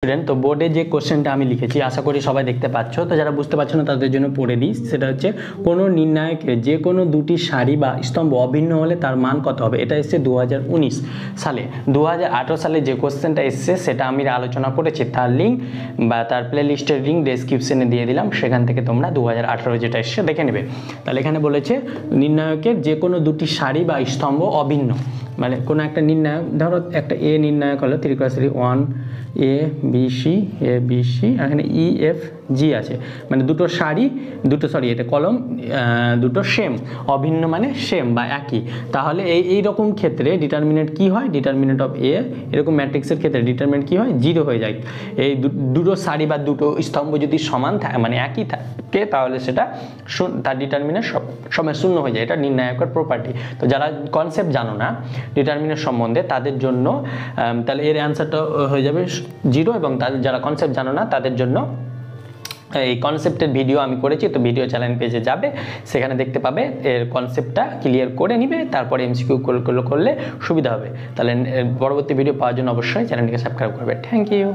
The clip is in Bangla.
স্টুডেন্ট, তো বোর্ডে যে কোশ্চেনটা আমি লিখেছি আশা করি সবাই দেখতে পাচ্ছ। তো যারা বুঝতে পারছো না তাদের জন্য পড়ে দিই। সেটা হচ্ছে কোনো নির্ণায়কের যে কোনো দুটি সারি বা স্তম্ভ অভিন্ন হলে তার মান কত হবে। এটা এসছে 2019 সালে। 2018 সালে যে কোশ্চেনটা এসছে সেটা আমি আলোচনা করেছি, তার লিঙ্ক বা তার প্লে লিস্টের লিঙ্ক ডেসক্রিপশনে দিয়ে দিলাম, সেখান থেকে তোমরা 2018 যেটা এসছে দেখে নেবে। তাহলে এখানে বলেছে নির্ণায়কের যে কোনো দুটি সারি বা স্তম্ভ অভিন্ন, মানে কোনো একটা নির্ণায়ক, ধরো একটা এ নির্ণায়ক হলো 3 × 3 1 এ বি সি এখানে ই এফ জি আছে, মানে দুটো সারি এটা কলম দুটো সেম, অভিন্ন মানে সেম বা একই। তাহলে এই রকম ক্ষেত্রে ডিটারমিনেন্ট কি হয়, ডিটারমিনেন্ট অফ এ এরকম ম্যাট্রিক্সের ক্ষেত্রে ডিটারমিনেন্ট কি হয়, 0 হয়ে যায়। এই দুটো সারি বা দুটো স্তম্ভ যদি সমান থাকে মানে একই থাকে তাহলে সেটা তার ডিটারমিনেন্ট সময় 0 হয়ে যায়। এটা নির্ণায়কের প্রপার্টি। তো যারা কনসেপ্ট জানো না ডিটারমিনেন্ট সম্বন্ধে তাদের জন্য তাহলে এর অ্যান্সারটা হয়ে যাবে 0, এবং তাদের যারা কনসেপ্ট জানো না তাদের জন্য এই কনসেপ্টের ভিডিও আমি করেছি, তো ভিডিও চ্যানেল পেজে যাবে, সেখানে দেখতে পাবে, এর কনসেপ্টটা ক্লিয়ার করে নিবে, তারপরে এমসিকিউ করলে সুবিধা হবে। তাহলে পরবর্তী ভিডিও পাওয়ার জন্য অবশ্যই চ্যানেলটিকে সাবস্ক্রাইব করবে। Thank you.